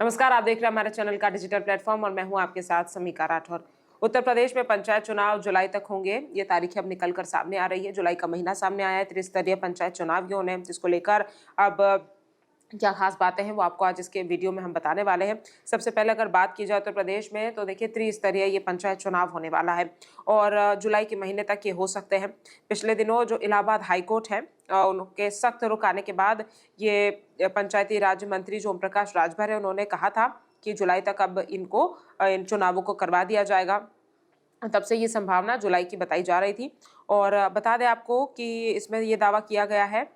नमस्कार, आप देख रहे हैं हमारे चैनल का डिजिटल प्लेटफॉर्म और मैं हूं आपके साथ समीका राठौर। उत्तर प्रदेश में पंचायत चुनाव जुलाई तक होंगे। ये तारीखें अब निकल कर सामने आ रही है। जुलाई का महीना सामने आया है। त्रिस्तरीय पंचायत चुनाव ही होने हैं, जिसको लेकर अब क्या खास बातें हैं वो आपको आज इसके वीडियो में हम बताने वाले हैं। सबसे पहले अगर बात की जाए उत्तर प्रदेश में, तो देखिए त्रिस्तरीय ये पंचायत चुनाव होने वाला है और जुलाई के महीने तक ये हो सकते हैं। पिछले दिनों जो इलाहाबाद हाई कोर्ट है, उनके सख्त रुख आने के बाद ये पंचायती राज मंत्री जो ओम प्रकाश राजभर है, उन्होंने कहा था कि जुलाई तक अब इनको इन चुनावों को करवा दिया जाएगा। तब से ये संभावना जुलाई की बताई जा रही थी और बता दें आपको कि इसमें ये दावा किया गया है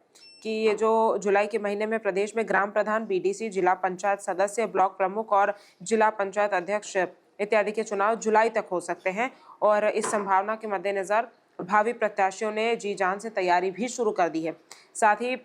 कि ये जो जुलाई के महीने में प्रदेश में ग्राम प्रधान, बीडीसी, जिला पंचायत सदस्य, ब्लॉक प्रमुख और जिला पंचायत अध्यक्ष इत्यादि के चुनाव जुलाई तक हो सकते हैं और इस संभावना के मद्देनजर भावी प्रत्याशियों ने जी जान से तैयारी भी शुरू कर दी है। साथ ही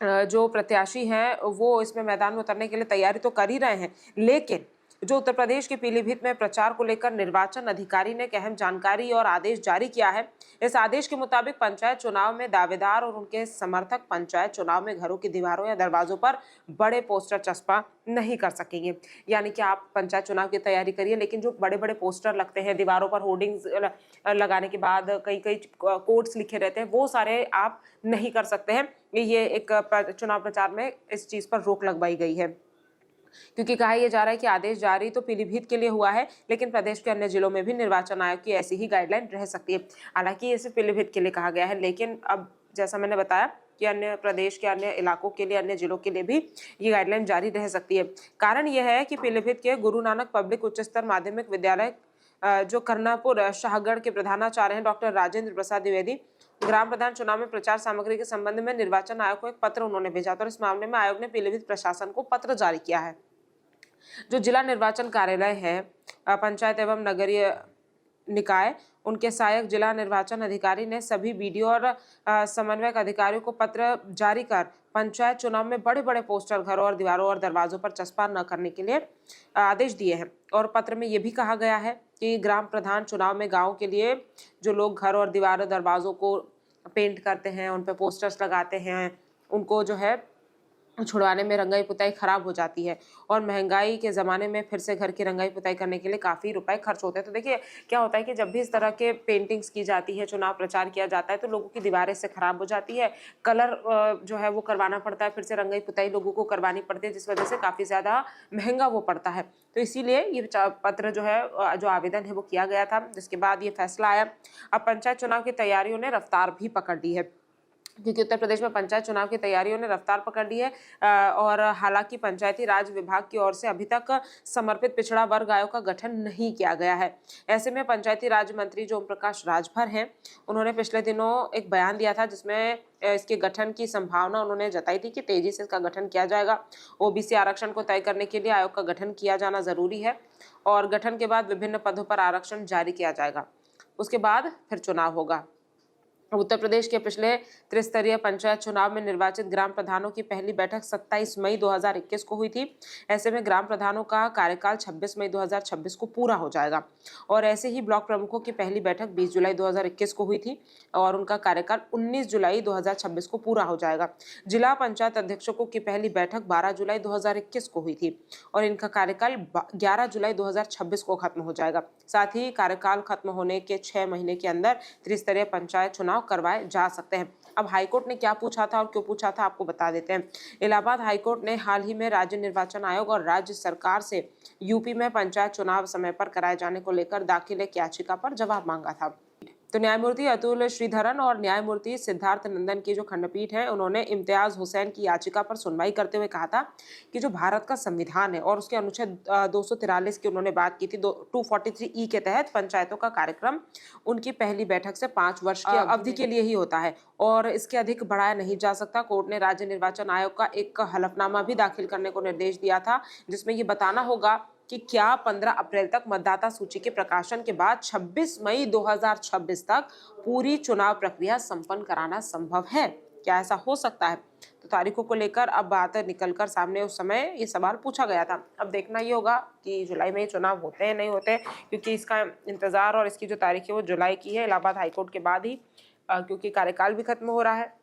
जो प्रत्याशी हैं वो इसमें मैदान में उतरने के लिए तैयारी तो कर ही रहे हैं, लेकिन जो उत्तर प्रदेश के पीलीभीत में प्रचार को लेकर निर्वाचन अधिकारी ने एक अहम जानकारी और आदेश जारी किया है। इस आदेश के मुताबिक पंचायत चुनाव में दावेदार और उनके समर्थक पंचायत चुनाव में घरों की दीवारों या दरवाजों पर बड़े पोस्टर चस्पा नहीं कर सकेंगे। यानी कि आप पंचायत चुनाव की तैयारी करिए, लेकिन जो बड़े बड़े पोस्टर लगते हैं दीवारों पर, होर्डिंग्स लगाने के बाद कई कई कोड्स लिखे रहते हैं, वो सारे आप नहीं कर सकते हैं। ये एक चुनाव प्रचार में इस चीज पर रोक लगवाई गई है, क्योंकि कहा यह जा रहा है कि आदेश जारी तो पीलीभीत के लिए हुआ है, लेकिन प्रदेश के अन्य जिलों में भी निर्वाचन आयोग की ऐसी ही गाइडलाइन रह सकती है। हालांकि ये सिर्फ पीलीभीत के लिए कहा गया है, लेकिन अब जैसा मैंने बताया कि अन्य प्रदेश के अन्य इलाकों के लिए, अन्य जिलों के लिए भी ये गाइडलाइन जारी रह सकती है। कारण यह है कि पीलीभीत के गुरु नानक पब्लिक उच्चतर माध्यमिक विद्यालय जो कर्नापुर शाहगढ़ के प्रधानाचार्य हैं डॉक्टर राजेंद्र प्रसाद द्विवेदी, ग्राम प्रधान चुनाव में प्रचार सामग्री के संबंध में निर्वाचन आयोग को एक पत्र उन्होंने भेजा था और इस मामले में आयोग ने पीलीभीत प्रशासन को पत्र जारी किया है। जो जिला निर्वाचन कार्यालय है, पंचायत एवं नगरीय निकाय, उनके सहायक जिला निर्वाचन अधिकारी ने सभी बीडीओ और समन्वयक अधिकारियों को पत्र जारी कर पंचायत चुनाव में बड़े बड़े पोस्टर घरों और दीवारों और दरवाजों पर चस्पा न करने के लिए आदेश दिए हैं। और पत्र में यह भी कहा गया है कि ग्राम प्रधान चुनाव में गांव के लिए जो लोग घर और दीवारों दरवाजों को पेंट करते हैं, उन पर पोस्टर्स लगाते हैं, उनको जो है छुड़वाने में रंगाई पुताई खराब हो जाती है और महंगाई के ज़माने में फिर से घर की रंगाई पुताई करने के लिए काफ़ी रुपए खर्च होते हैं। तो देखिए क्या होता है कि जब भी इस तरह के पेंटिंग्स की जाती है, चुनाव प्रचार किया जाता है, तो लोगों की दीवारें से खराब हो जाती है, कलर जो है वो करवाना पड़ता है, फिर से रंगाई पुताई लोगों को करवानी पड़ती है, जिस वजह से काफ़ी ज़्यादा महंगा वो पड़ता है। तो इसीलिए ये पत्र जो है, जो आवेदन है वो किया गया था, जिसके बाद ये फैसला आया। अब पंचायत चुनाव की तैयारियों ने रफ्तार भी पकड़ ली है, क्योंकि उत्तर प्रदेश में पंचायत चुनाव की तैयारियों ने रफ्तार पकड़ ली है और हालांकि पंचायती राज विभाग की ओर से अभी तक समर्पित पिछड़ा वर्ग आयोग का गठन नहीं किया गया है। ऐसे में पंचायती राज मंत्री जो ओम प्रकाश राजभर हैं, उन्होंने पिछले दिनों एक बयान दिया था जिसमें इसके गठन की संभावना उन्होंने जताई थी कि तेजी से इसका गठन किया जाएगा। ओबीसी आरक्षण को तय करने के लिए आयोग का गठन किया जाना जरूरी है और गठन के बाद विभिन्न पदों पर आरक्षण जारी किया जाएगा। उसके बाद फिर चुनाव होगा। उत्तर प्रदेश के पिछले त्रिस्तरीय पंचायत चुनाव में निर्वाचित ग्राम प्रधानों की पहली बैठक 27 मई 2021 को हुई थी। ऐसे में ग्राम प्रधानों का कार्यकाल 26 मई 2026 को पूरा हो जाएगा और ऐसे ही ब्लॉक प्रमुखों की पहली बैठक 20 जुलाई 2021 को हुई थी और उनका कार्यकाल 19 जुलाई 2026 को पूरा हो जाएगा। जिला पंचायत अध्यक्षों की पहली बैठक 12 जुलाई 2021 को हुई थी और इनका कार्यकाल 11 जुलाई 2026 को खत्म हो जाएगा। साथ ही कार्यकाल खत्म होने के 6 महीने के अंदर त्रिस्तरीय पंचायत चुनाव करवाए जा सकते हैं। अब हाईकोर्ट ने क्या पूछा था और क्यों पूछा था, आपको बता देते हैं। इलाहाबाद हाईकोर्ट ने हाल ही में राज्य निर्वाचन आयोग और राज्य सरकार से यूपी में पंचायत चुनाव समय पर कराए जाने को लेकर दाखिल एक याचिका पर जवाब मांगा था। तो न्यायमूर्ति अतुल श्रीधरन और न्यायमूर्ति सिद्धार्थ नंदन की जो खंडपीठ है, उन्होंने इम्तियाज हुसैन की याचिका पर सुनवाई करते हुए कहा था कि जो भारत का संविधान है और उसके अनुच्छेद 243 की उन्होंने बात की थी, 243E के तहत पंचायतों का कार्यक्रम उनकी पहली बैठक से 5 वर्ष की अवधि के लिए ही होता है और इसके अधिक बढ़ाया नहीं जा सकता। कोर्ट ने राज्य निर्वाचन आयोग का एक हलफनामा भी दाखिल करने को निर्देश दिया था, जिसमें ये बताना होगा कि क्या 15 अप्रैल तक मतदाता सूची के प्रकाशन के बाद 26 मई 2026 तक पूरी चुनाव प्रक्रिया संपन्न कराना संभव है। क्या ऐसा हो सकता है? तो तारीखों को लेकर अब बात निकलकर सामने, उस समय ये सवाल पूछा गया था। अब देखना ये होगा कि जुलाई में ये चुनाव होते हैं नहीं होते, क्योंकि इसका इंतजार और इसकी जो तारीख है वो जुलाई की है, इलाहाबाद हाईकोर्ट के बाद ही, क्योंकि कार्यकाल भी खत्म हो रहा है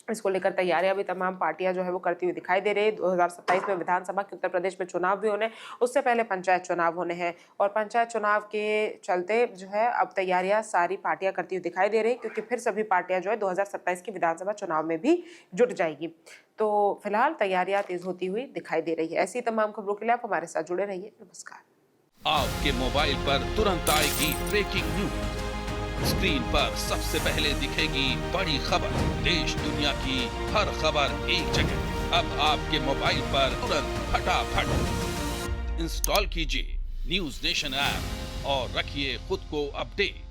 इसको लेकर तैयारियां भी तमाम पार्टियां जो है वो करती हुई दिखाई दे रही है। 2027 में विधानसभा के उत्तर प्रदेश में चुनाव भी होने, उससे पहले पंचायत चुनाव होने हैं और पंचायत चुनाव के चलते जो है अब तैयारियां सारी पार्टियां करती हुई दिखाई दे रही, क्योंकि फिर सभी पार्टियां जो है 2027 की विधानसभा चुनाव में भी जुट जाएगी। तो फिलहाल तैयारियां तेज होती हुई दिखाई दे रही है। ऐसी तमाम खबरों के लिए आप हमारे साथ जुड़े रहिए। नमस्कार। आपके मोबाइल पर तुरंत आएगी ब्रेकिंग न्यूज। स्क्रीन पर सबसे पहले दिखेगी बड़ी खबर। देश दुनिया की हर खबर एक जगह। अब आपके मोबाइल पर तुरंत फटाफट इंस्टॉल कीजिए न्यूज नेशन ऐप और रखिए खुद को अपडेट।